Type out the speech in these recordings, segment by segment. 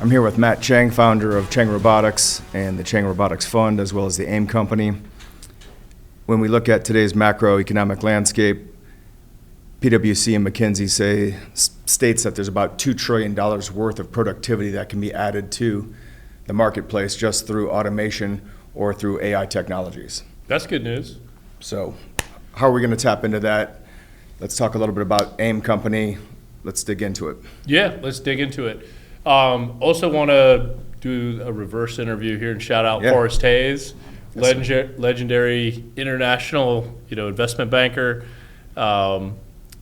I'm here with Matt Chang, founder of Chang Robotics and the Chang Robotics Fund, as well as the AIM Company. When we look at today's macroeconomic landscape, PwC and McKinsey states that there's about $2 trillion worth of productivity that can be added to the marketplace just through automation or through AI technologies. That's good news. So how are we going to tap into that? Let's talk a little bit about AIM Company. Let's dig into it. Yeah, let's dig into it. Also want to do a reverse interview here and shout out Forrest Hayes, legendary international investment banker. And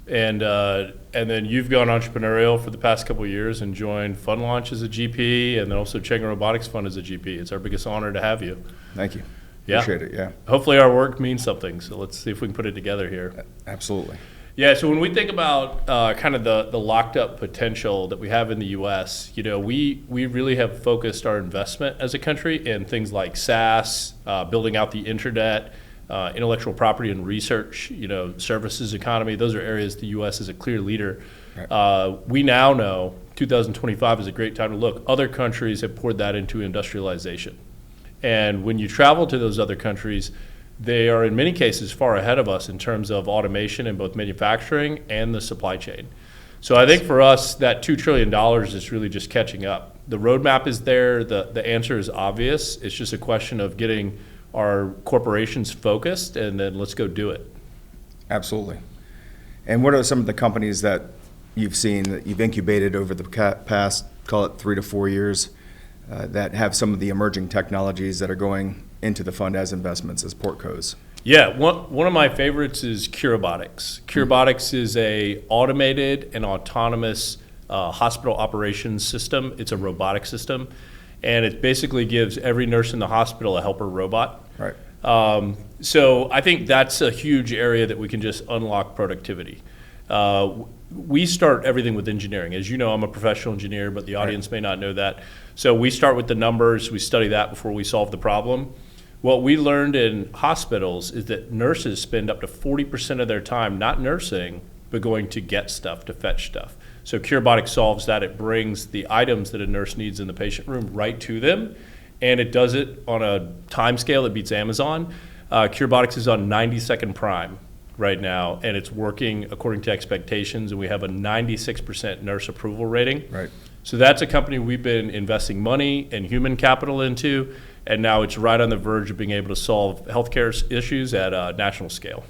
then you've gone entrepreneurial for the past couple of years and joined Fund Launch as a GP and then also Chang Robotics Fund as a GP. It's our biggest honor to have you. Thank you. Yeah. Appreciate it, yeah. Hopefully our work means something, so let's see if we can put it together here. Absolutely. Yeah, so when we think about kind of the locked up potential that we have in the U.S., we really have focused our investment as a country in things like SaaS, building out the internet, intellectual property and research, services economy. Those are areas the U.S. is a clear leader. Right. We now know 2025 is a great time to look. Other countries have poured that into industrialization. And when you travel to those other countries, they are in many cases far ahead of us in terms of automation in both manufacturing and the supply chain. So I think for us, that $2 trillion is really just catching up. The roadmap is there, the answer is obvious. It's just a question of getting our corporations focused and then let's go do it. Absolutely. And what are some of the companies that you've seen that you've incubated over the past, call it 3 to 4 years, that have some of the emerging technologies that are going into the fund as investments, as portcos? Yeah, one of my favorites is Cure Robotics. Cure Robotics is a automated and autonomous hospital operations system. It's a robotic system, and it basically gives every nurse in the hospital a helper robot. Right. So I think that's a huge area that we can just unlock productivity. We start everything with engineering. As you know, I'm a professional engineer, but the audience may not know that. So we start with the numbers, we study that before we solve the problem. What we learned in hospitals is that nurses spend up to 40% of their time not nursing, but going to get stuff, to fetch stuff. So Cure Robotics solves that. It brings the items that a nurse needs in the patient room right to them, and it does it on a time scale that beats Amazon. Cure Robotics is on 90-second prime right now, and it's working according to expectations, and we have a 96% nurse approval rating. Right. So that's a company we've been investing money and human capital into, and now it's right on the verge of being able to solve healthcare issues at a national scale.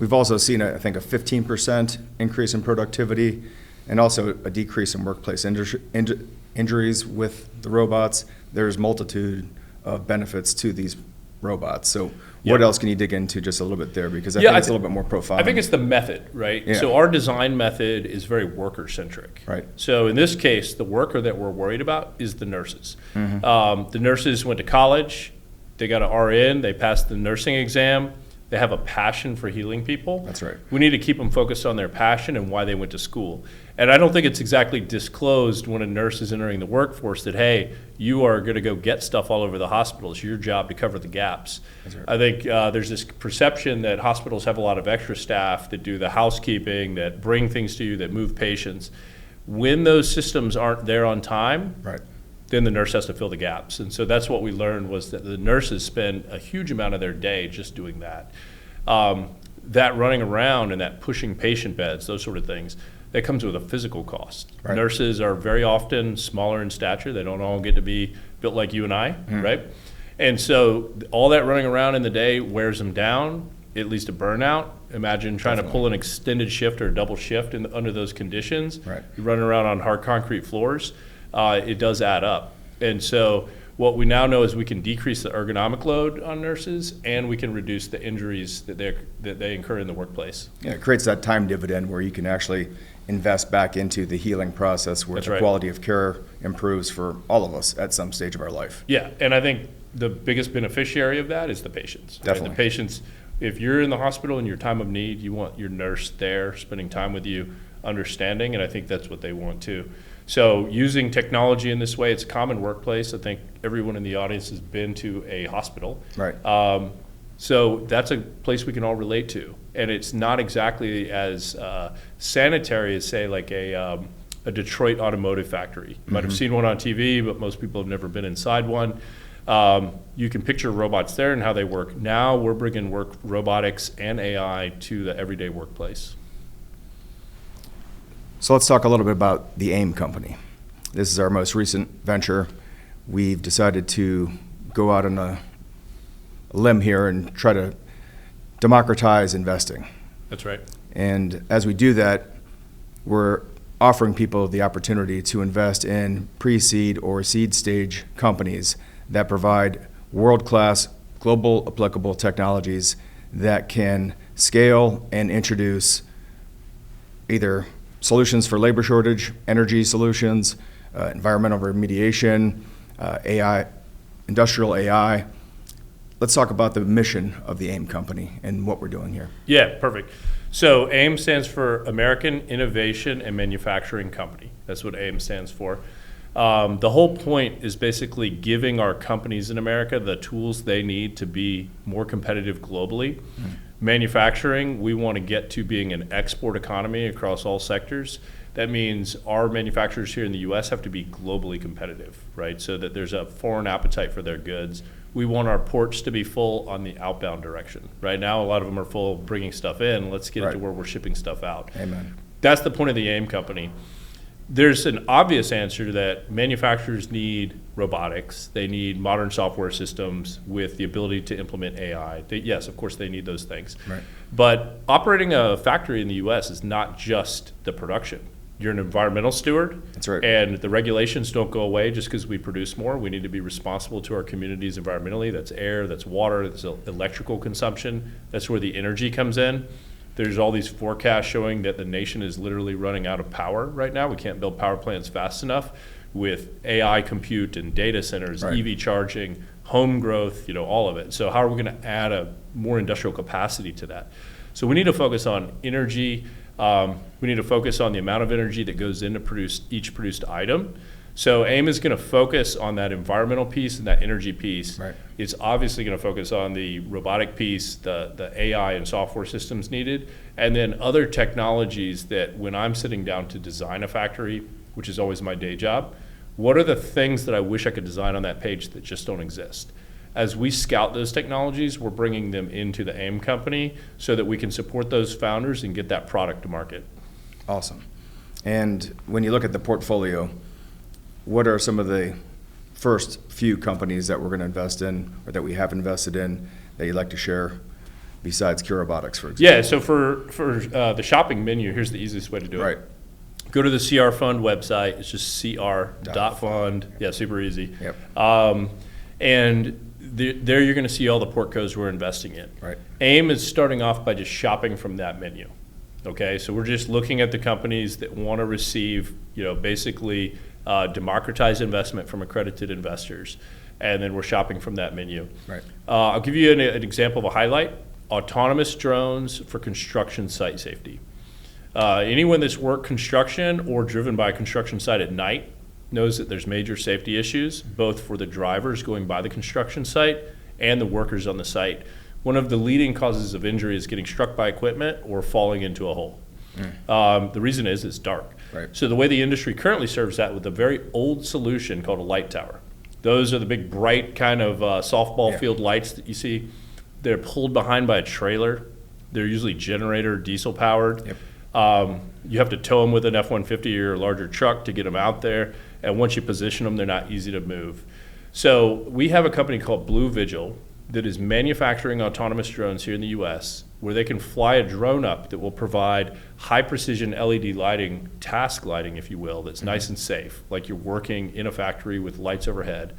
We've also seen, I think, a 15% increase in productivity and also a decrease in workplace injuries with the robots. There's multitude of benefits to these robots. So what else can you dig into just a little bit there? Because I think it's a little bit more profound. I think it's the method, right? Yeah. So our design method is very worker-centric. Right. So in this case, the worker that we're worried about is the nurses. Mm-hmm. The nurses went to college, they got an RN, they passed the nursing exam, they have a passion for healing people. That's right. We need to keep them focused on their passion and why they went to school. And I don't think it's exactly disclosed when a nurse is entering the workforce that, hey, you are going to go get stuff all over the hospital. It's your job to cover the gaps. That's right. I think there's this perception that hospitals have a lot of extra staff that do the housekeeping, that bring things to you, that move patients. When those systems aren't there on time, right, then the nurse has to fill the gaps. And so that's what we learned, was that the nurses spend a huge amount of their day just doing that. That running around and that pushing patient beds, those sort of things, that comes with a physical cost. Right. Nurses are very often smaller in stature. They don't all get to be built like you and I, right? And so all that running around in the day wears them down. It leads to burnout. Imagine trying to pull an extended shift or a double shift under those conditions. Right. You're running around on hard concrete floors. It does add up. And so what we now know is we can decrease the ergonomic load on nurses, and we can reduce the injuries that they incur in the workplace. Yeah, it creates that time dividend where you can actually invest back into the healing process, where the quality of care improves for all of us at some stage of our life. Yeah, and I think the biggest beneficiary of that is the patients. Definitely. Right? The patients, if you're in the hospital in your time of need, you want your nurse there spending time with you, understanding, and I think that's what they want too. So using technology in this way, it's a common workplace. I think everyone in the audience has been to a hospital. Right. So that's a place we can all relate to. And it's not exactly as sanitary as, say, like a a Detroit automotive factory. You might have seen one on TV, but most people have never been inside one. You can picture robots there and how they work. Now we're bringing robotics and AI to the everyday workplace. So let's talk a little bit about the AIM company. This is our most recent venture. We've decided to go out on a limb here and try to democratize investing. That's right. And as we do that, we're offering people the opportunity to invest in pre-seed or seed stage companies that provide world-class, global applicable technologies that can scale and introduce either solutions for labor shortage, energy solutions, environmental remediation, AI, industrial AI. Let's talk about the mission of the AIM company and what we're doing here. Yeah, perfect. So AIM stands for American Innovation and Manufacturing Company. That's what AIM stands for. The whole point is basically giving our companies in America the tools they need to be more competitive globally. Manufacturing, we want to get to being an export economy across all sectors. That means our manufacturers here in the U.S. have to be globally competitive, right? So that there's a foreign appetite for their goods. We want our ports to be full on the outbound direction. Right now, a lot of them are full bringing stuff in. Let's get it to where we're shipping stuff out. Amen. That's the point of the AIM company. There's an obvious answer that manufacturers need robotics. They need modern software systems with the ability to implement AI. Yes, of course, they need those things. Right. But operating a factory in the U.S. is not just the production. You're an environmental steward. That's right. And the regulations don't go away just because we produce more. We need to be responsible to our communities environmentally. That's air, that's water, that's electrical consumption. That's where the energy comes in. There's all these forecasts showing that the nation is literally running out of power right now. We can't build power plants fast enough with AI compute and data centers, EV charging, home growth, all of it. So how are we going to add a more industrial capacity to that? So we need to focus on energy. We need to focus on the amount of energy that goes into produce each produced item. So AIM is going to focus on that environmental piece and that energy piece. Right. It's obviously going to focus on the robotic piece, the AI and software systems needed, and then other technologies that when I'm sitting down to design a factory, which is always my day job, what are the things that I wish I could design on that page that just don't exist? As we scout those technologies, we're bringing them into the AIM company so that we can support those founders and get that product to market. Awesome. And when you look at the portfolio, what are some of the first few companies that we're going to invest in or that we have invested in that you'd like to share besides Cure Robotics, for example? Yeah, so for the shopping menu, here's the easiest way to do it. Right. Go to the CR Fund website. It's just cr.fund. Yeah, super easy. Yep. And there you're going to see all the portcos we're investing in. Right. AIM is starting off by just shopping from that menu. Okay, so we're just looking at the companies that want to receive, basically democratized investment from accredited investors, and then we're shopping from that menu. Right. I'll give you an example of a highlight: autonomous drones for construction site safety. Anyone that's worked construction or driven by a construction site at night knows that there's major safety issues, both for the drivers going by the construction site and the workers on the site. One of the leading causes of injury is getting struck by equipment or falling into a hole. The reason is it's dark. Right. So the way the industry currently serves that with a very old solution called a light tower. Those are the big bright kind of softball field lights that you see. They're pulled behind by a trailer. They're usually generator diesel powered. Yep. You have to tow them with an F-150 or a larger truck to get them out there. And once you position them, they're not easy to move. So we have a company called Blue Vigil that is manufacturing autonomous drones here in the U.S., where they can fly a drone up that will provide high precision LED lighting, task lighting, if you will, that's nice and safe, like you're working in a factory with lights overhead.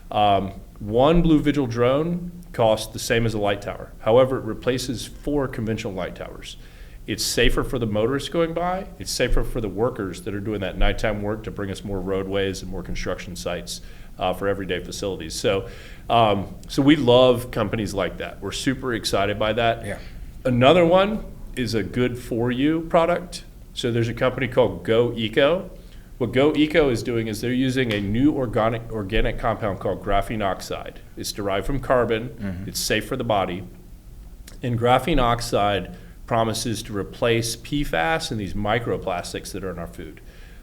One Blue Vigil drone costs the same as a light tower. However, it replaces 4 conventional light towers. It's safer for the motorists going by. It's safer for the workers that are doing that nighttime work to bring us more roadways and more construction sites for everyday facilities. So we love companies like that. We're super excited by that. Yeah. Another one is a good for you product. So there's a company called GoECO. What GoECO is doing is they're using a new organic compound called graphene oxide. It's derived from carbon. It's safe for the body. And graphene oxide promises to replace PFAS and these microplastics that are in our food.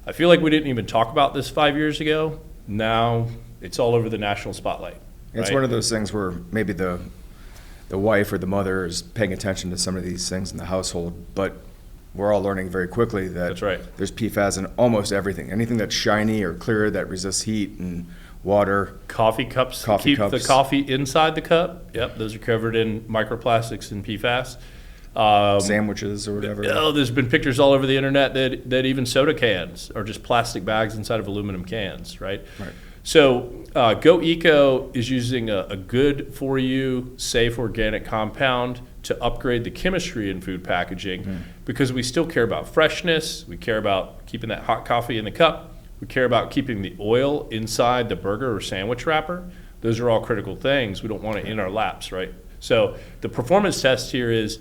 I feel like we didn't even talk about this 5 years ago. Now it's all over the national spotlight. It's right? one of those things where maybe the wife or the mother is paying attention to some of these things in the household, but we're all learning very quickly that That's right. there's PFAS in almost everything. Anything that's shiny or clear that resists heat and water. Coffee cups, keep the coffee inside the cup. Yep, those are covered in microplastics and PFAS. Sandwiches or whatever. Oh, there's been pictures all over the internet that even soda cans are just plastic bags inside of aluminum cans, right? Right. So GoECO is using a good for you, safe organic compound to upgrade the chemistry in food packaging because we still care about freshness. We care about keeping that hot coffee in the cup. We care about keeping the oil inside the burger or sandwich wrapper. Those are all critical things. We don't want it in our laps, right? So the performance test here is,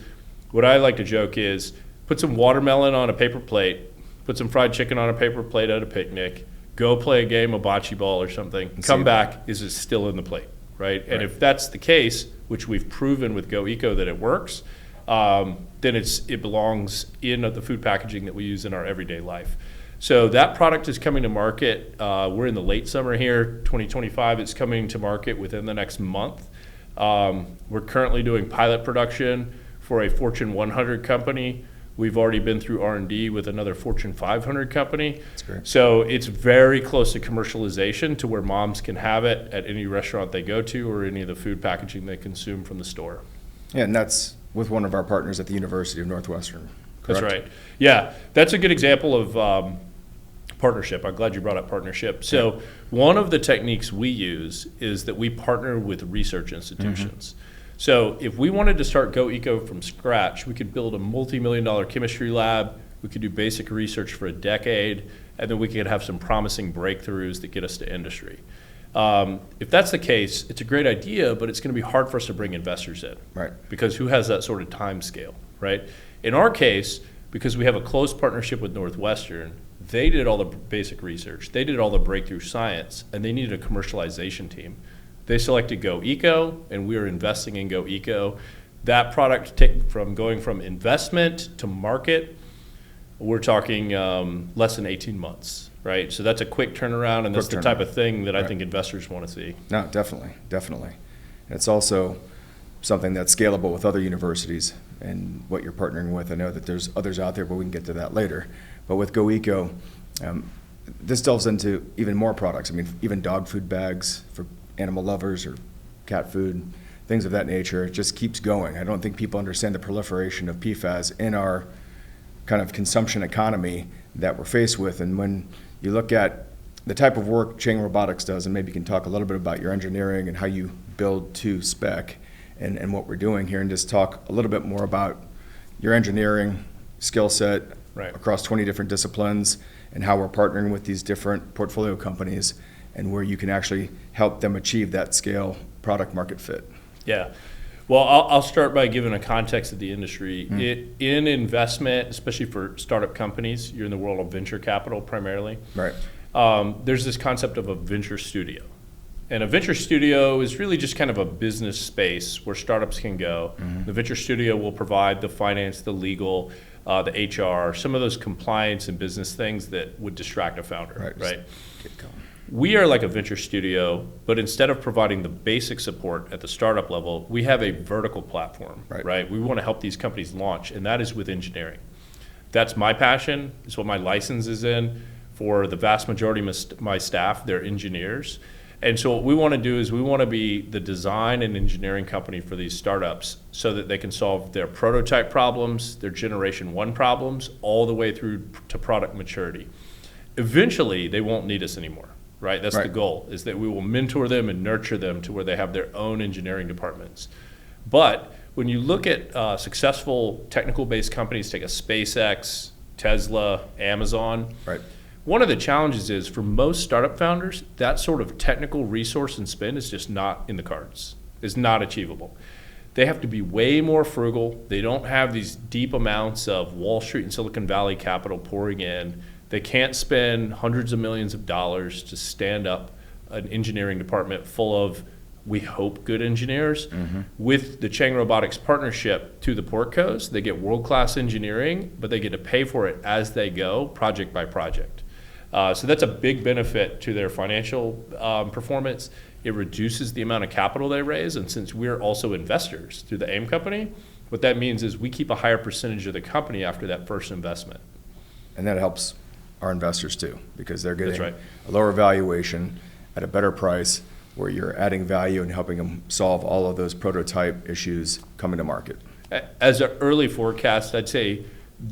what I like to joke is, put some watermelon on a paper plate, put some fried chicken on a paper plate at a picnic, go play a game of bocce ball or something, come back, is it still in the plate, right? And if that's the case, which we've proven with GoECO that it works, then it belongs in the food packaging that we use in our everyday life. So that product is coming to market. We're in the late summer here, 2025. It's coming to market within the next month. We're currently doing pilot production for a Fortune 100 company. We've already been through R&D with another Fortune 500 company. That's great. So it's very close to commercialization to where moms can have it at any restaurant they go to or any of the food packaging they consume from the store. Yeah, and that's with one of our partners at the University of Northwestern. Correct? That's right. Yeah, that's a good example of partnership. I'm glad you brought up partnership. So one of the techniques we use is that we partner with research institutions. So if we wanted to start GoECO from scratch, we could build a multi-million-dollar chemistry lab, we could do basic research for a decade, and then we could have some promising breakthroughs that get us to industry. If that's the case, it's a great idea, but it's going to be hard for us to bring investors in. Right. Because who has that sort of time scale, right? In our case, because we have a close partnership with Northwestern, they did all the basic research, they did all the breakthrough science, and they needed a commercialization team. They selected GoECO, and we are investing in GoECO. That product, from going from investment to market, we're talking less than 18 months, right? So that's a quick turnaround, and that's the type of thing that I think investors want to see. No, definitely. And it's also something that's scalable with other universities and what you're partnering with. I know that there's others out there, but we can get to that later. But with GoECO, this delves into even more products. I mean, even dog food bags for animal lovers or cat food, things of that nature. It just keeps going. I don't think people understand the proliferation of PFAS in our kind of consumption economy that we're faced with. And when you look at the type of work Chang Robotics does, and maybe you can talk a little bit about your engineering and how you build to spec and what we're doing here, and just talk a little bit more about your engineering skill set across 20 different disciplines and how we're partnering with these different portfolio companies and where you can actually help them achieve that scale product market fit. Yeah. Well, I'll start by giving a context of the industry. In investment, especially for startup companies, you're in the world of venture capital primarily. Right. There's this concept of a venture studio. And a venture studio is really just kind of a business space where startups can go. The venture studio will provide the finance, the legal, the HR, some of those compliance and business things that would distract a founder, right? Get going. We are like a venture studio, but instead of providing the basic support at the startup level, we have a vertical platform, right? We want to help these companies launch, and that is with engineering. That's my passion. It's what my license is in. For the vast majority of my staff, they're engineers. And so what we want to do is we want to be the design and engineering company for these startups so that they can solve their prototype problems, their generation one problems, all the way through to product maturity. Eventually, they won't need us anymore. Right, that's the goal, is that we will mentor them and nurture them to where they have their own engineering departments. But when you look at successful technical-based companies, take a SpaceX, Tesla, Amazon, one of the challenges is for most startup founders, that sort of technical resource and spend is just not in the cards. It's not achievable. They have to be way more frugal. They don't have these deep amounts of Wall Street and Silicon Valley capital pouring in. They can't spend hundreds of millions of dollars to stand up an engineering department full of, we hope, good engineers. With the Chang Robotics partnership to the portcos, they get world-class engineering, but they get to pay for it as they go, project by project. So that's a big benefit to their financial performance. It reduces the amount of capital they raise, and since we're also investors through the AIM company, what that means is we keep a higher percentage of the company after that first investment. And that helps our investors too, because they're getting That's right. a lower valuation at a better price where you're adding value and helping them solve all of those prototype issues coming to market. As an early forecast, I'd say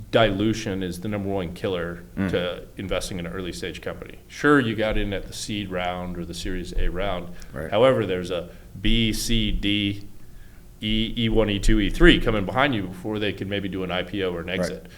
dilution is the number one killer to investing in an early stage company. Sure, you got in at the seed round or the Series A round. Right. However, there's a B, C, D, E, E1, E2, E3 coming behind you before they can maybe do an IPO or an exit. Right.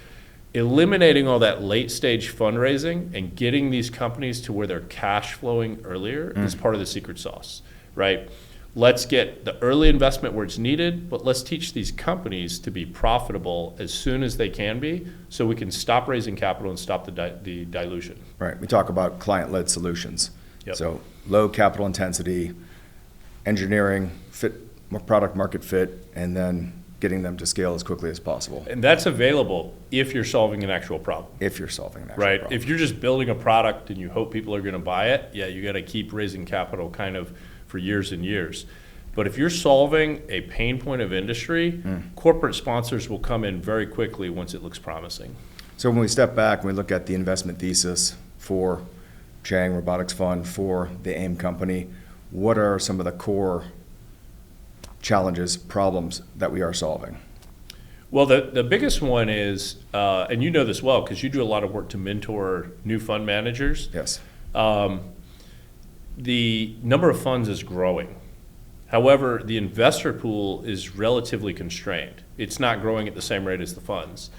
Eliminating all that late stage fundraising and getting these companies to where they're cash flowing earlier is part of the secret sauce, right? Let's get the early investment where it's needed, but let's teach these companies to be profitable as soon as they can be so we can stop raising capital and stop the dilution. Right. We talk about client-led solutions. Yep. So low capital intensity, engineering, product market fit, and then getting them to scale as quickly as possible. And that's available if you're solving an actual problem. If you're solving an actual Right. problem. If you're just building a product and you hope people are going to buy it, yeah, you got to keep raising capital kind of for years and years. But if you're solving a pain point of industry, corporate sponsors will come in very quickly once it looks promising. So when we step back and we look at the investment thesis for Chang Robotics Fund, for the AIM company, what are some of the core challenges, problems that we are solving? Well, the biggest one is, and you know this well because you do a lot of work to mentor new fund managers. Yes. The number of funds is growing. However, the investor pool is relatively constrained. It's not growing at the same rate as the funds.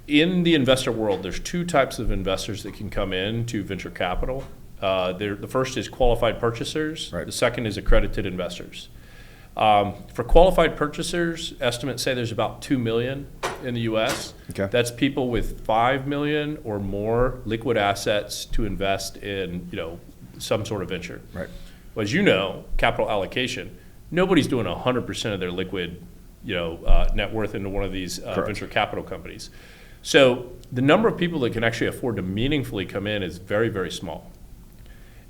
In the investor world, there's two types of investors that can come in to venture capital. The first is qualified purchasers. Right. The second is accredited investors. For qualified purchasers, estimates say there's about 2 million in the U.S. Okay. That's people with 5 million or more liquid assets to invest in, some sort of venture. Right. Well, as you know, capital allocation, nobody's doing 100% of their liquid, net worth into one of these venture capital companies. So the number of people that can actually afford to meaningfully come in is very, very small.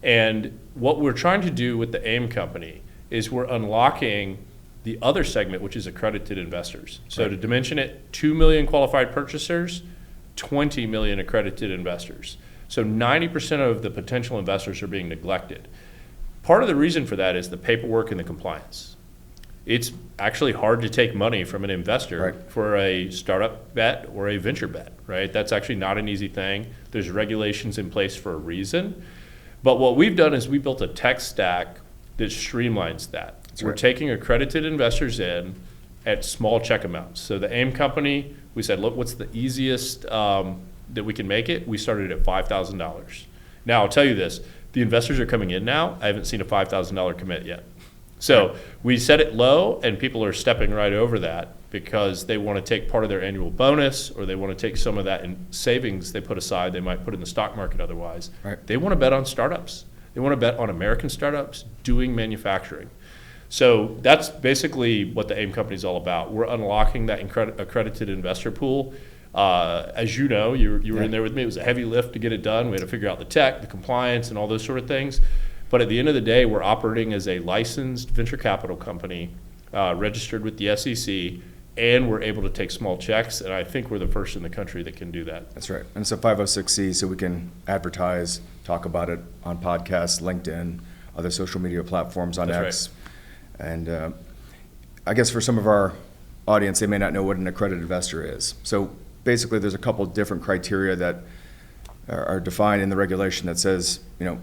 And what we're trying to do with the AIM company is we're unlocking the other segment, which is accredited investors. So to dimension it, 2 million qualified purchasers, 20 million accredited investors. So 90% of the potential investors are being neglected. Part of the reason for that is the paperwork and the compliance. It's actually hard to take money from an investor for a startup bet or a venture bet, right? That's actually not an easy thing. There's regulations in place for a reason. But what we've done is we built a tech stack that streamlines that. We're taking accredited investors in at small check amounts. So the AIM company, we said, look, what's the easiest that we can make it? We started at $5,000. Now, I'll tell you this. The investors are coming in now. I haven't seen a $5,000 commit yet. So we set it low, and people are stepping right over that because they want to take part of their annual bonus, or they want to take some of that in savings they put aside they might put in the stock market otherwise. Right. They want to bet on startups. They want to bet on American startups doing manufacturing. So that's basically what the AIM company is all about. We're unlocking that accredited investor pool. As you know, you were in there with me. It was a heavy lift to get it done. We had to figure out the tech, the compliance, and all those sort of things. But at the end of the day, we're operating as a licensed venture capital company, registered with the SEC, and we're able to take small checks. And I think we're the first in the country that can do that. That's right. And it's a 506C, so we can advertise, talk about it on podcasts, LinkedIn, other social media platforms on That's X. Right. And I guess for some of our audience, they may not know what an accredited investor is. So basically, there's a couple different criteria that are defined in the regulation that says,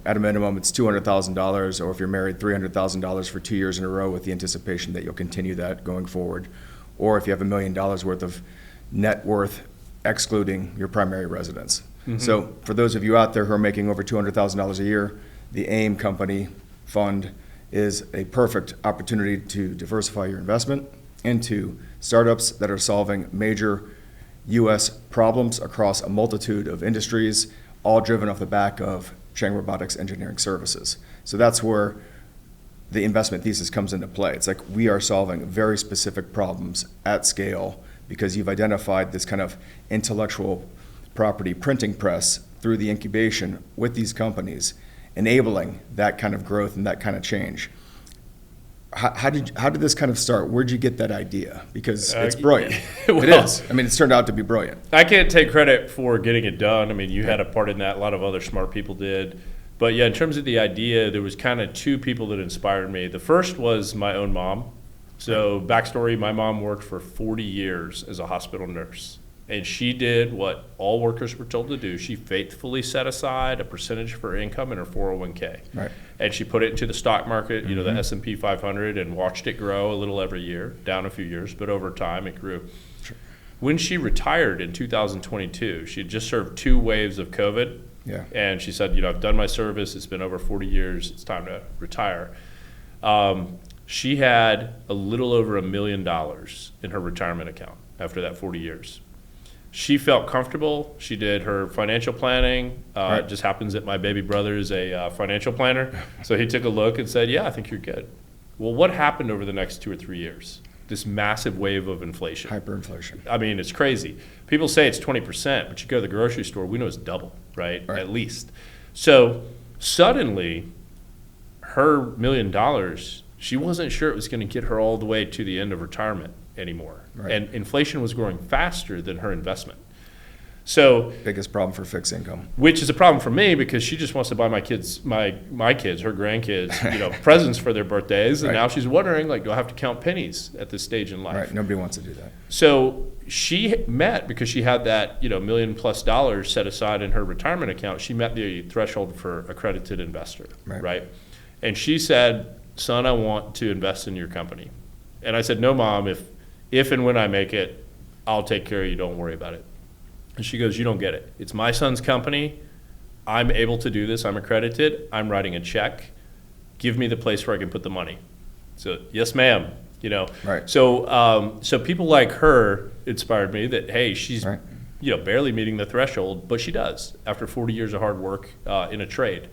at a minimum, it's $200,000, or if you're married, $300,000 for 2 years in a row with the anticipation that you'll continue that going forward. Or if you have $1 million worth of net worth, excluding your primary residence. Mm-hmm. So for those of you out there who are making over $200,000 a year, the AIM company fund is a perfect opportunity to diversify your investment into startups that are solving major U.S. problems across a multitude of industries, all driven off the back of Chang Robotics engineering services. So that's where the investment thesis comes into play. It's like we are solving very specific problems at scale because you've identified this kind of intellectual property printing press through the incubation with these companies, enabling that kind of growth and that kind of change. How did this kind of start? Where'd you get that idea? Because it's brilliant. Well, it is. I mean, it's turned out to be brilliant. I can't take credit for getting it done. I mean, you had a part in that. A lot of other smart people did. But yeah, in terms of the idea, there was kind of two people that inspired me. The first was my own mom. So backstory, my mom worked for 40 years as a hospital nurse. And she did what all workers were told to do. She faithfully set aside a percentage of her income in her 401k. Right. And she put it into the stock market, you know, the S&P 500, and watched it grow a little every year, down a few years, but over time it grew. Sure. When she retired in 2022, she had just served 2 waves of COVID. Yeah. And she said, you know, I've done my service. It's been over 40 years. It's time to retire. She had a little over $1 million in her retirement account after that 40 years. She felt comfortable. She did her financial planning. Right. It just happens that my baby brother is a financial planner. So he took a look and said, yeah, I think you're good. Well, what happened over the next 2 or 3 years? This massive wave of inflation. Hyperinflation. I mean, it's crazy. People say it's 20%, but you go to the grocery store, we know it's double, right? Right. At least. So suddenly, her $1 million, she wasn't sure it was going to get her all the way to the end of retirement anymore. Right. And inflation was growing faster than her investment. So, Biggest problem for fixed income. which is a problem for me because she just wants to buy my kids, my kids, her grandkids, you know, presents for their birthdays. And Right. now she's wondering, like, do I have to count pennies at this stage in life? Right. Nobody wants to do that. So she met, because she had that, you know, $1 million+ set aside in her retirement account, she met the threshold for accredited investor, Right. And she said, son, I want to invest in your company. And I said, no, Mom, if and when I make it, I'll take care of you, don't worry about it. And she goes, you don't get it. It's my son's company. I'm able to do this. I'm accredited. I'm writing a check. Give me the place where I can put the money. So, yes, ma'am. You know. Right. So, so people like her inspired me that, hey, she's, Right. you know, barely meeting the threshold, but she does after 40 years of hard work in a trade.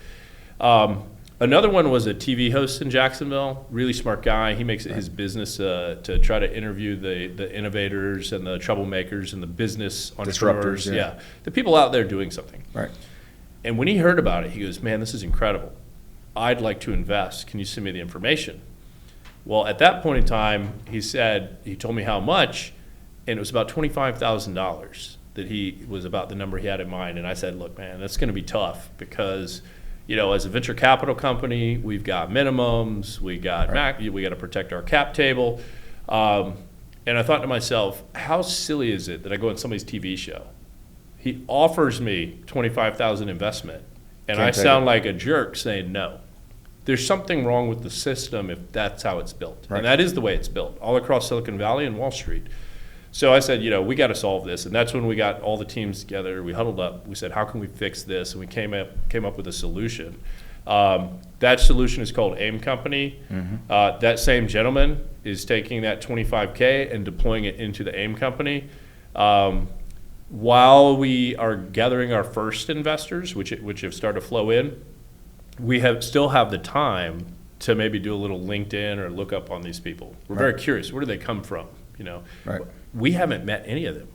Another one was a TV host in Jacksonville, really smart guy. He makes it his business to try to interview the innovators and the troublemakers and the business entrepreneurs. Disruptors, yeah. The people out there doing something. Right. And when he heard about it, he goes, man, this is incredible. I'd like to invest. Can you send me the information? Well, at that point in time, he told me how much, and it was about $25,000 that was about the number he had in mind. And I said, look, man, that's going to be tough because, you know, as a venture capital company, we've got minimums, we got we got to protect our cap table. And I thought to myself, how silly is it that I go on somebody's TV show? He offers me $25,000 investment, and I sound like a jerk saying no. There's something wrong with the system if that's how it's built. Right. And that is the way it's built, all across Silicon Valley and Wall Street. So I said, you know, we got to solve this. And that's when we got all the teams together. We huddled up. We said, how can we fix this? And we came up with a solution. That solution is called AIM Company. Mm-hmm. That same gentleman is taking that $25K and deploying it into the AIM Company. While we are gathering our first investors, which have started to flow in, we still have the time to maybe do a little LinkedIn or look up on these people. We're very curious. Where do they come from? You know, Right. We haven't met any of them,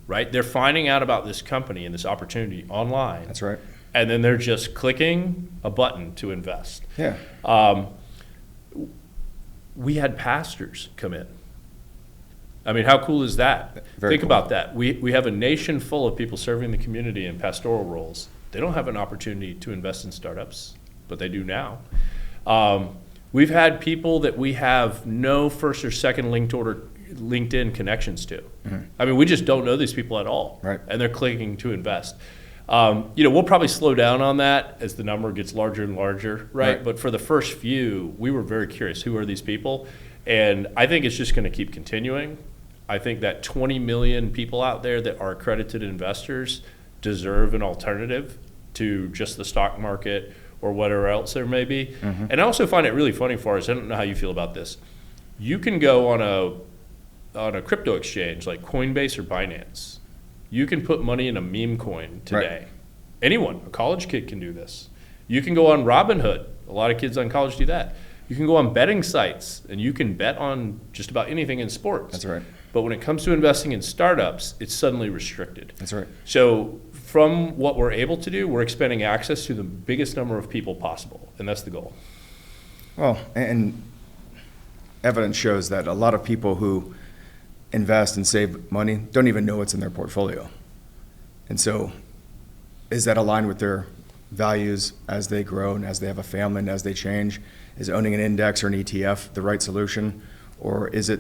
right? They're finding out about this company and this opportunity online. That's right. And then they're just clicking a button to invest. Yeah. We had pastors come in. I mean, how cool is that? Very Think cool. about that. We have a nation full of people serving the community in pastoral roles. They don't have an opportunity to invest in startups, but they do now. We've had people that we have no first or second LinkedIn connections to. Mm-hmm. I mean, we just don't know these people at all. Right. And they're clicking to invest. You know, we'll probably slow down on that as the number gets larger and larger, right? But for the first few, we were very curious. Who are these people? And I think it's just going to keep continuing. I think that 20 million people out there that are accredited investors deserve an alternative to just the stock market or whatever else there may be. Mm-hmm. And I also find it really funny, Forrest, I don't know how you feel about this. You can go on a crypto exchange like Coinbase or Binance. You can put money in a meme coin today. Right. Anyone, a college kid can do this. You can go on Robinhood. A lot of kids on college do that. You can go on betting sites and you can bet on just about anything in sports. That's right. But when it comes to investing in startups, it's suddenly restricted. That's right. So from what we're able to do, we're expanding access to the biggest number of people possible, and that's the goal. Well, and evidence shows that a lot of people who invest and save money don't even know what's in their portfolio. And so is that aligned with their values as they grow and as they have a family and as they change? Is owning an index or an ETF the right solution? Or is it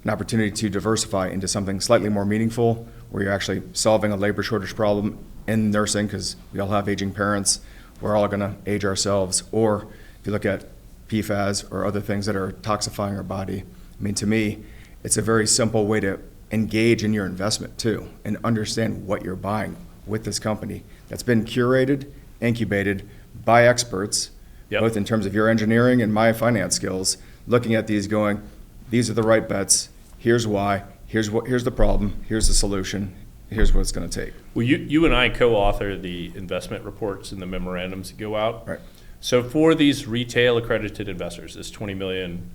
an opportunity to diversify into something slightly more meaningful, where you're actually solving a labor shortage problem in nursing, because we all have aging parents, we're all going to age ourselves? Or if you look at PFAS or other things that are toxifying our body, I mean, to me, it's a very simple way to engage in your investment too, and understand what you're buying with this company that's been curated, incubated by experts, both in terms of your engineering and my finance skills, looking at these going, these are the right bets, here's why, here's the problem, here's the solution, here's what it's going to take. Well, you and I co-author the investment reports and the memorandums that go out. Right. So for these retail accredited investors, this 20 million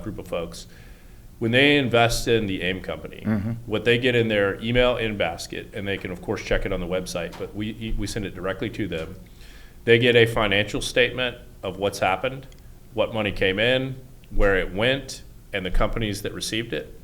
group of folks, when they invest in the AIM company, what they get in their email in basket, and they can of course check it on the website, but we send it directly to them. They get a financial statement of what's happened, what money came in, where it went, and the companies that received it.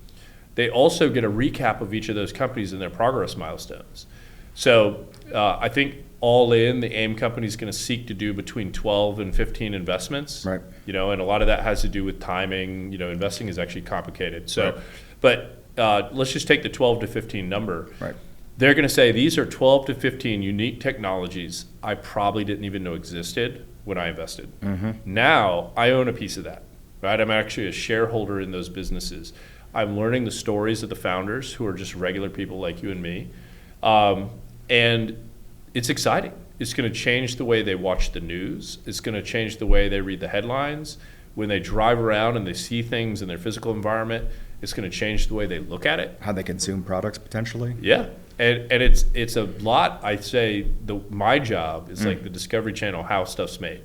They also get a recap of each of those companies and their progress milestones. So I think all in, the AIM company is going to seek to do between 12 and 15 investments. Right. And a lot of that has to do with timing. Investing is actually complicated. So, right. But let's just take the 12 to 15 number. Right. They're going to say these are 12 to 15 unique technologies I probably didn't even know existed when I invested. Now I own a piece of that. Right? I'm actually a shareholder in those businesses. I'm learning the stories of the founders, who are just regular people like you and me. And it's exciting. It's going to change the way they watch the news. It's going to change the way they read the headlines. When they drive around and they see things in their physical environment, it's going to change the way they look at it. How they consume products potentially. Yeah. And it's a lot. I say my job is like the Discovery Channel, how stuff's made.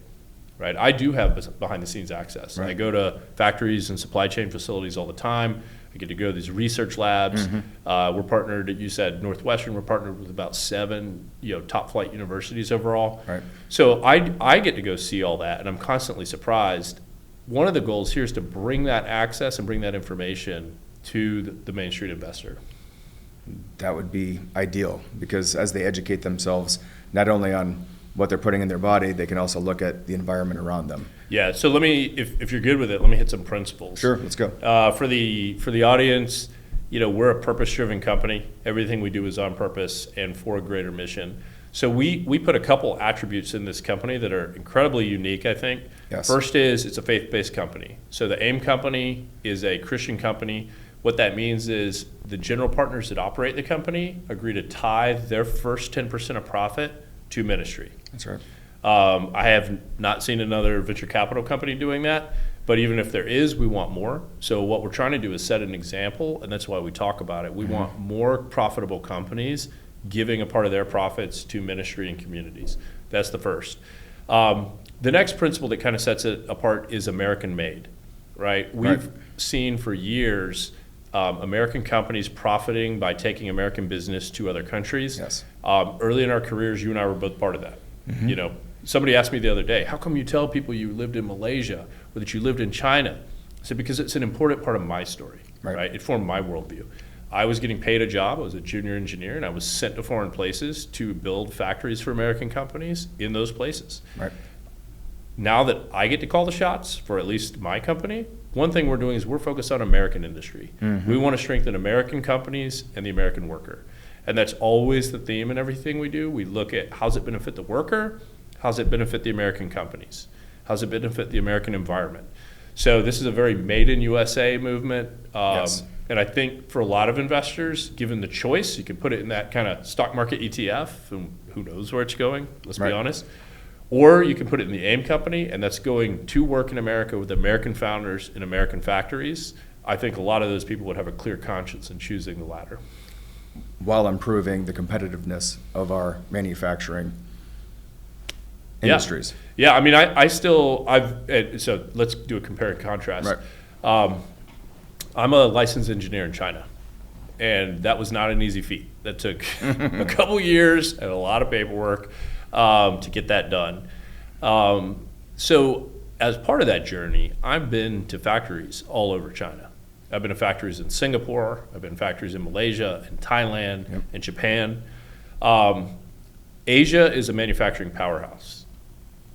Right, I do have behind the scenes access. Right. I go to factories and supply chain facilities all the time. I get to go to these research labs. We're partnered, you said Northwestern, we're partnered with about 7 top flight universities overall. Right. So I get to go see all that, and I'm constantly surprised. One of the goals here is to bring that access and bring that information to the Main Street investor. That would be ideal, because as they educate themselves, not only on what they're putting in their body, they can also look at the environment around them. Yeah, so let me, if you're good with it, let me hit some principles. Sure, let's go. For the audience, we're a purpose-driven company. Everything we do is on purpose and for a greater mission. So we put a couple attributes in this company that are incredibly unique, I think. Yes. First is it's a faith-based company. So the AIM company is a Christian company. What that means is the general partners that operate the company agree to tithe their first 10% of profit to ministry. That's right. I have not seen another venture capital company doing that, but even if there is, we want more. So what we're trying to do is set an example, and that's why we talk about it. We want more profitable companies giving a part of their profits to ministry and communities. That's the first. The next principle that kind of sets it apart is American made, right? We've seen for years American companies profiting by taking American business to other countries. Yes. Early in our careers, you and I were both part of that. Somebody asked me the other day, how come you tell people you lived in Malaysia or that you lived in China? I said, because it's an important part of my story, right? It formed my worldview. I was getting paid a job. I was a junior engineer, and I was sent to foreign places to build factories for American companies in those places. Right. Now that I get to call the shots for at least my company, one thing we're doing is we're focused on American industry. We want to strengthen American companies and the American worker. And that's always the theme in everything we do. We look at how's it benefit the worker, how's it benefit the American companies, how's it benefit the American environment. So this is a very made in USA movement. Yes. And I think for a lot of investors, given the choice, you can put it in that kind of stock market ETF, and who knows where it's going, let's be honest. Or you can put it in the AIM company, and that's going to work in America with American founders in American factories. I think a lot of those people would have a clear conscience in choosing the latter. While improving the competitiveness of our manufacturing industries. Yeah, I mean, so let's do a compare and contrast. Right. I'm a licensed engineer in China. And that was not an easy feat. That took a couple years and a lot of paperwork to get that done. So as part of that journey, I've been to factories all over China. I've been to factories in Singapore, I've been to factories in Malaysia, in Thailand, in Japan. Asia is a manufacturing powerhouse,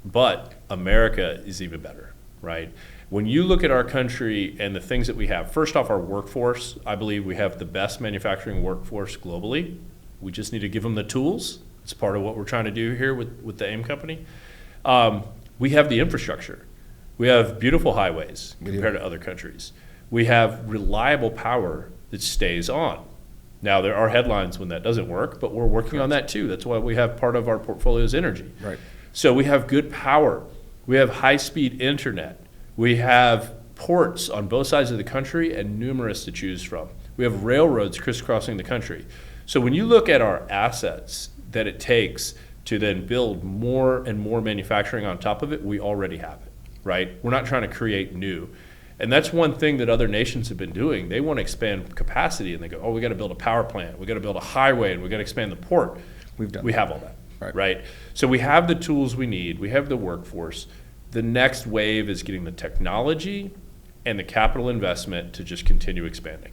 but America is even better, right? When you look at our country and the things that we have, first off, our workforce, I believe we have the best manufacturing workforce globally. We just need to give them the tools. It's part of what we're trying to do here with the AIM company. We have the infrastructure. We have beautiful highways compared to other countries. We have reliable power that stays on. Now, there are headlines when that doesn't work, but we're working on that too. That's why we have part of our portfolio is energy. Right. So we have good power. We have high-speed internet. We have ports on both sides of the country and numerous to choose from. We have railroads crisscrossing the country. So when you look at our assets that it takes to then build more and more manufacturing on top of it, we already have it, right? We're not trying to create new. And that's one thing that other nations have been doing. They want to expand capacity, and they go, oh, we got to build a power plant, we got to build a highway, and we got to expand the port. We have all that, right? So we have the tools we need, we have the workforce. The next wave is getting the technology and the capital investment to just continue expanding.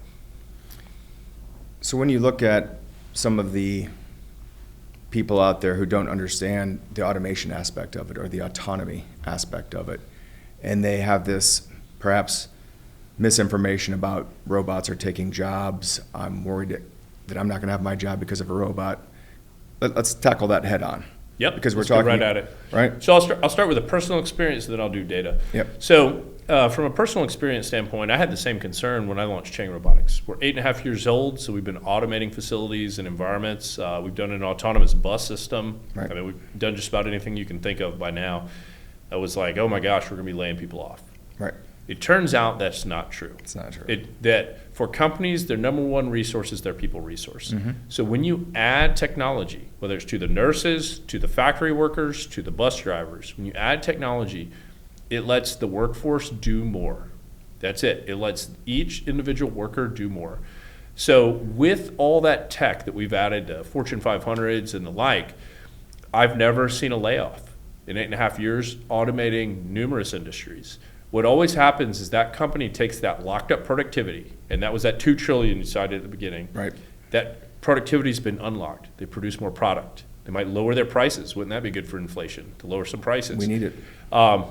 So when you look at some of the people out there who don't understand the automation aspect of it or the autonomy aspect of it, and they have this perhaps misinformation about robots are taking jobs, I'm worried that I'm not going to have my job because of a robot. Let's tackle that head on. Yep, because we're let's go talking right at it. Right. So I'll start with a personal experience, and then I'll do data. Yep. So from a personal experience standpoint, I had the same concern when I launched Chang Robotics. We're 8.5 years old, so we've been automating facilities and environments. We've done an autonomous bus system. Right. I mean, we've done just about anything you can think of by now. I was like, oh my gosh, we're going to be laying people off. Right. It turns out that's not true. It's not true. That for companies, their number one resource is their people resource. Mm-hmm. So when you add technology, whether it's to the nurses, to the factory workers, to the bus drivers, when you add technology, it lets the workforce do more. That's it. It lets each individual worker do more. So with all that tech that we've added to Fortune 500s and the like, I've never seen a layoff in 8.5 years automating numerous industries. What always happens is that company takes that locked up productivity, and that was that $2 trillion you cited at the beginning. Right. That productivity's been unlocked. They produce more product. They might lower their prices. Wouldn't that be good for inflation, to lower some prices? We need it.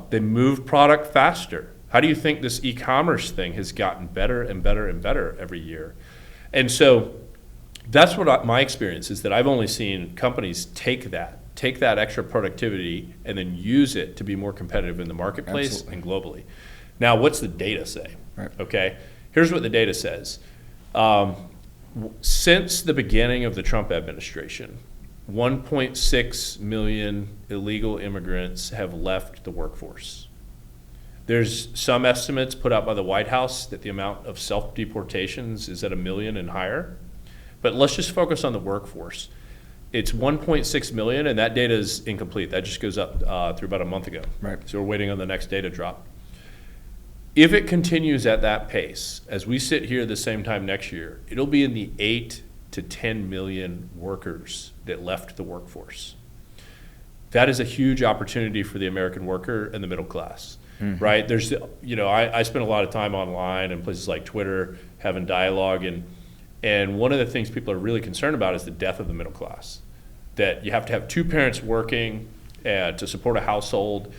They move product faster. How do you think this e-commerce thing has gotten better and better and better every year? And so that's what my experience is, that I've only seen companies take that extra productivity and then use it to be more competitive in the marketplace and globally. Now, what's the data say? Right. Okay, here's what the data says. Since the beginning of the Trump administration, 1.6 million illegal immigrants have left the workforce. There's some estimates put out by the White House that the amount of self-deportations is at 1 million and higher. But let's just focus on the workforce. It's 1.6 million, and that data is incomplete. That just goes up through about a month ago. Right. So we're waiting on the next data drop. If it continues at that pace, as we sit here the same time next year, it'll be in the 8 to 10 million workers that left the workforce. That is a huge opportunity for the American worker and the middle class, right? There's, I spend a lot of time online and places like Twitter having dialogue, and one of the things people are really concerned about is the death of the middle class. That you have to have two parents working to support a household,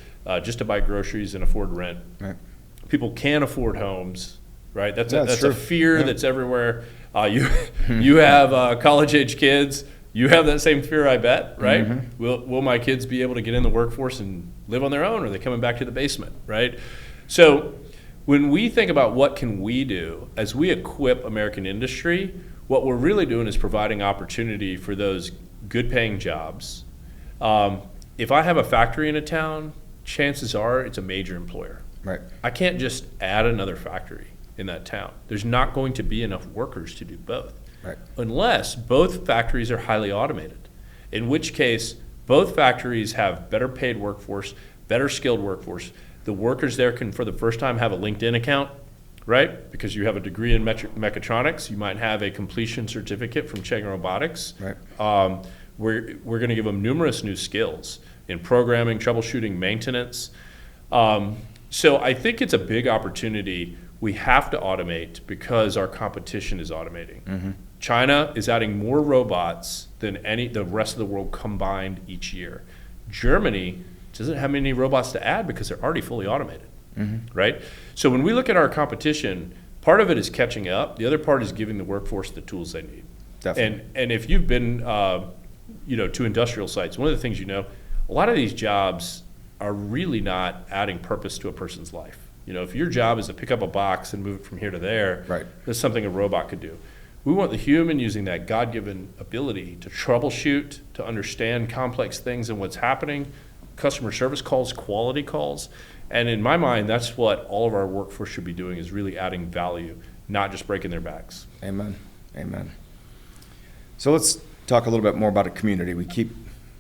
just to buy groceries and afford rent. Right. People can't afford homes, right? That's true. a fear that's everywhere. You have college-age kids. You have that same fear, I bet, right? Mm-hmm. Will my kids be able to get in the workforce and live on their own, or are they coming back to the basement, right? So when we think about what can we do as we equip American industry, what we're really doing is providing opportunity for those good-paying jobs. If I have a factory in a town, chances are it's a major employer. Right. I can't just add another factory in that town. There's not going to be enough workers to do both. Right. Unless both factories are highly automated, in which case both factories have better paid workforce, better skilled workforce. The workers there can, for the first time, have a LinkedIn account right? Because you have a degree in mechatronics, you might have a completion certificate from Chang Robotics. Right. We're going to give them numerous new skills in programming, troubleshooting, maintenance. So I think it's a big opportunity. We have to automate because our competition is automating. Mm-hmm. China is adding more robots than the rest of the world combined each year. Germany doesn't have many robots to add because they're already fully automated, right? So when we look at our competition, part of it is catching up. The other part is giving the workforce the tools they need. Definitely. And if you've been, to industrial sites, one of the things a lot of these jobs are really not adding purpose to a person's life. If your job is to pick up a box and move it from here to there, Right. that's something a robot could do. We want the human using that God-given ability to troubleshoot, to understand complex things and what's happening, customer service calls, quality calls. And in my mind, that's what all of our workforce should be doing, is really adding value, not just breaking their backs. Amen. Amen. So let's talk a little bit more about a community. We keep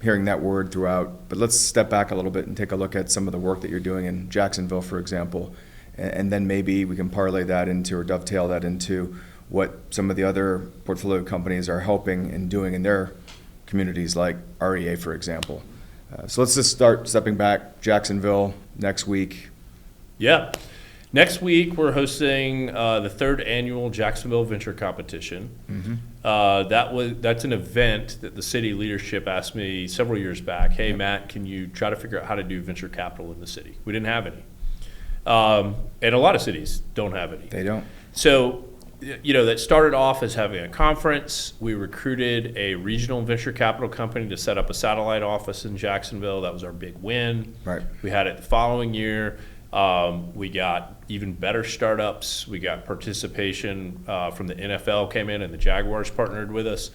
hearing that word throughout, but let's step back a little bit and take a look at some of the work that you're doing in Jacksonville, for example, and then maybe we can parlay that into or dovetail that into what some of the other portfolio companies are helping and doing in their communities, like REA, for example. So let's just start stepping back. Jacksonville next week. Yeah. Next week, we're hosting the third annual Jacksonville Venture Competition. Mm-hmm. That's an event that the city leadership asked me several years back, hey, Matt, can you try to figure out how to do venture capital in the city? We didn't have any. And a lot of cities don't have any. They don't. So, that started off as having a conference. We recruited a regional venture capital company to set up a satellite office in Jacksonville. That was our big win. Right. We had it the following year. We got even better startups. We got participation from the NFL came in, and the Jaguars partnered with us.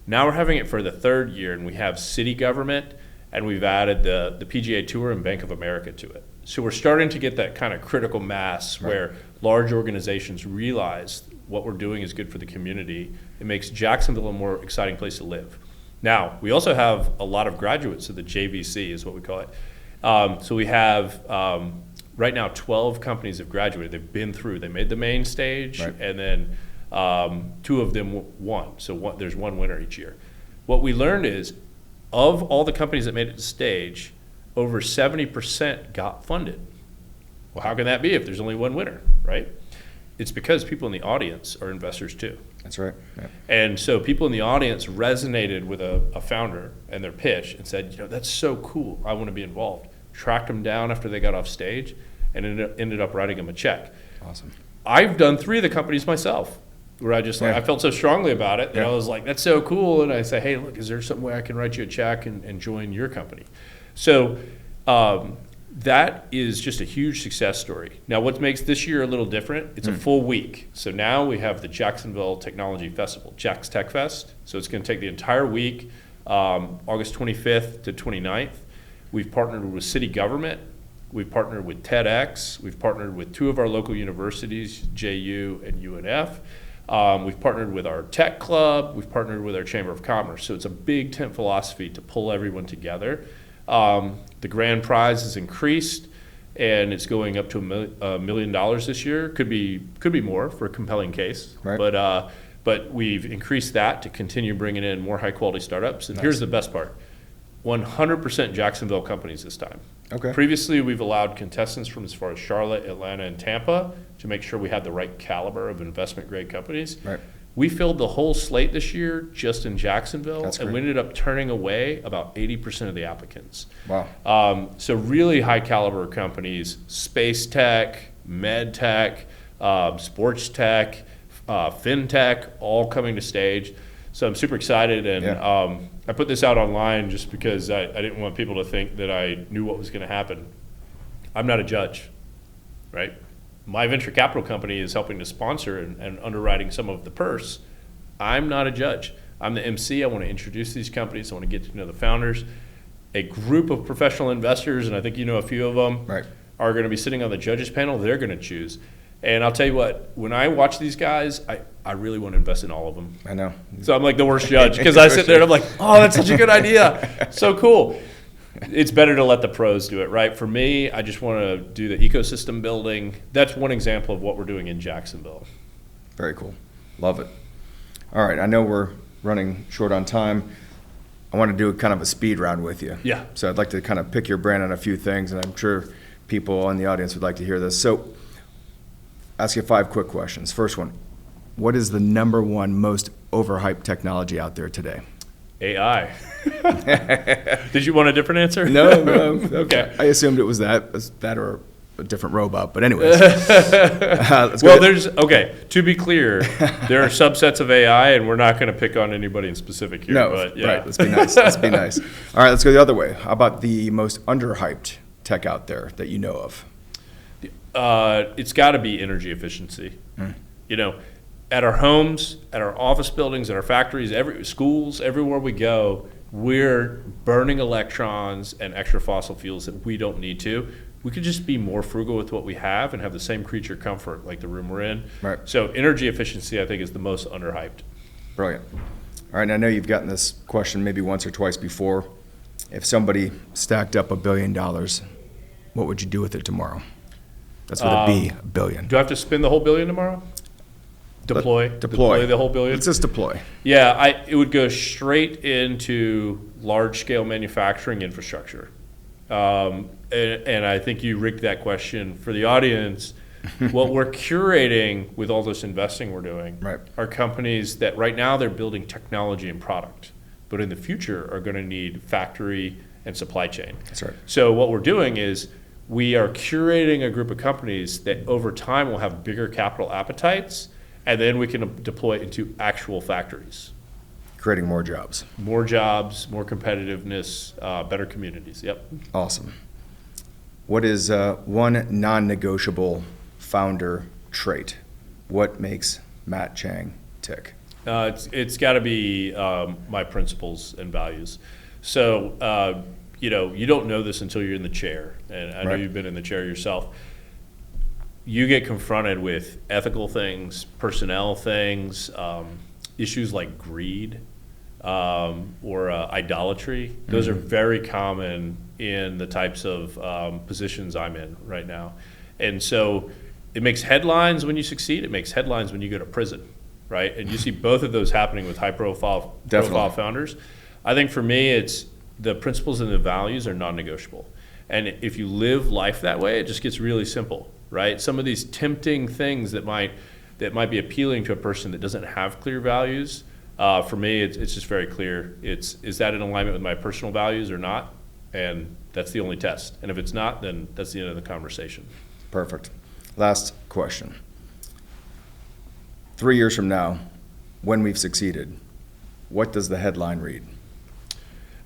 Now we're having it for the third year, and we have city government, and we've added the PGA Tour and Bank of America to it. So we're starting to get that kind of critical mass where large organizations realize what we're doing is good for the community. It makes Jacksonville a more exciting place to live. Now, we also have a lot of graduates of the JVC, is what we call it. So we have right now 12 companies have graduated. They've been through. They made the main stage, and then 2 of them won. So there's one winner each year. What we learned is, of all the companies that made it to stage, over 70% got funded. Well, how can that be if there's only one winner, right? It's because people in the audience are investors too. That's right. Yeah. And so people in the audience resonated with a founder and their pitch and said, that's so cool, I want to be involved. Tracked them down after they got off stage and ended up writing them a check. Awesome. I've done 3 of the companies myself where I just I felt so strongly about it that I was like, that's so cool. And I say, hey, look, is there some way I can write you a check and join your company? So that is just a huge success story. Now, what makes this year a little different, it's a full week. So now we have the Jacksonville Technology Festival, Jax Tech Fest. So it's going to take the entire week, August 25th to 29th. We've partnered with city government. We've partnered with TEDx. We've partnered with 2 of our local universities, JU and UNF. We've partnered with our tech club. We've partnered with our Chamber of Commerce. So it's a big tent philosophy to pull everyone together. The grand prize has increased, and it's going up to $1 million this year. Could be more for a compelling case. Right. But we've increased that to continue bringing in more high quality startups. And here's the best part: 100% Jacksonville companies this time. Okay. Previously, we've allowed contestants from as far as Charlotte, Atlanta, and Tampa to make sure we had the right caliber of investment grade companies. Right. We filled the whole slate this year just in Jacksonville, That's and great. we ended up turning away about 80% of the applicants. Wow. So really high caliber companies, space tech, med tech, sports tech, fintech, all coming to stage. So I'm super excited, and I put this out online just because I didn't want people to think that I knew what was going to happen. I'm not a judge, right? My venture capital company is helping to sponsor and underwriting some of the purse. I'm not a judge. I'm the MC. I want to introduce these companies. I want to get to know the founders. A group of professional investors, and I think you know a few of them, are going to be sitting on the judges panel. They're going to choose. And I'll tell you what, when I watch these guys, I really want to invest in all of them. I know. So I'm like the worst judge because I sit there and I'm like, oh, that's such a good idea. So cool. It's better to let the pros do it, right? For me, I just want to do the ecosystem building. That's one example of what we're doing in Jacksonville. Very cool. Love it. All right, I know we're running short on time. I want to do kind of a speed round with you. Yeah. So I'd like to kind of pick your brain on a few things, and I'm sure people in the audience would like to hear this. So ask you 5 quick questions. First one, what is the number one most overhyped technology out there today? AI. Did you want a different answer? No. Okay. I assumed it was that or a different robot, but anyways. Let's go ahead. To be clear, there are subsets of AI, and we're not going to pick on anybody in specific here. No, but yeah. right, let's be nice. Let's be nice. All right, let's go the other way. How about the most underhyped tech out there that you know of? It's got to be energy efficiency. At our homes, at our office buildings, at our factories, schools, everywhere we go, we're burning electrons and extra fossil fuels that we don't need to. We could just be more frugal with what we have and have the same creature comfort like the room we're in. Right. So energy efficiency, I think, is the most underhyped. Brilliant. All right, I know you've gotten this question maybe once or twice before. If somebody stacked up $1 billion, what would you do with it tomorrow? That's with a B, $1 billion. Do I have to spend the whole $1 billion tomorrow? Deploy the whole $1 billion? Let's just deploy. Yeah, it would go straight into large-scale manufacturing infrastructure. And I think you rigged that question for the audience. What we're curating with all this investing we're doing are companies that right now they're building technology and product, but in the future are going to need factory and supply chain. That's right. So what we're doing is we are curating a group of companies that over time will have bigger capital appetites, and then we can deploy it into actual factories. Creating more jobs. More jobs, more competitiveness, better communities. Yep. Awesome. What is one non-negotiable founder trait? What makes Matt Chang tick? It's got to be my principles and values. So, you don't know this until you're in the chair, and I know you've been in the chair yourself. You get confronted with ethical things, personnel things, issues like greed or idolatry. Those are very common in the types of positions I'm in right now. And so it makes headlines when you succeed. It makes headlines when you go to prison, right? And you see both of those happening with high-profile founders. I think for me, it's the principles and the values are non-negotiable. And if you live life that way, it just gets really simple, right? Some of these tempting things that might be appealing to a person that doesn't have clear values, for me, it's just very clear. Is that in alignment with my personal values or not? And that's the only test. And if it's not, then that's the end of the conversation. Perfect. Last question. 3 years from now, when we've succeeded, what does the headline read?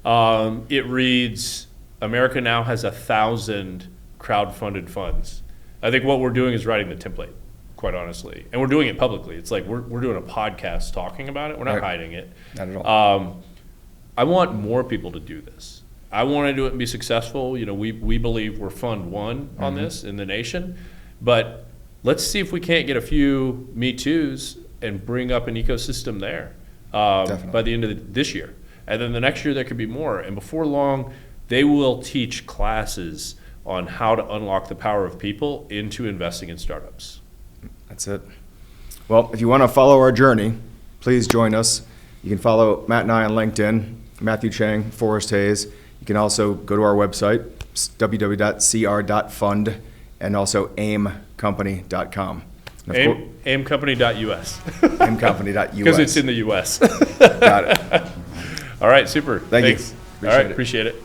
It reads, America now has 1,000 crowdfunded funds. I think what we're doing is writing the template, quite honestly. And we're doing it publicly. It's like we're doing a podcast talking about it. We're not hiding it. Not at all. I want more people to do this. I want to do it and be successful. We believe we're fund one on this in the nation. But let's see if we can't get a few Me Too's and bring up an ecosystem there by the end of this year. And then the next year there could be more. And before long, they will teach classes on how to unlock the power of people into investing in startups. That's it. Well, if you want to follow our journey, please join us. You can follow Matt and I on LinkedIn, Matthew Chang, Forrest Hayes. You can also go to our website, www.cr.fund, and also aimcompany.com. Aimcompany.us. Aimcompany.us. Because it's in the U.S. Got it. All right, super. Thanks. All right, appreciate it.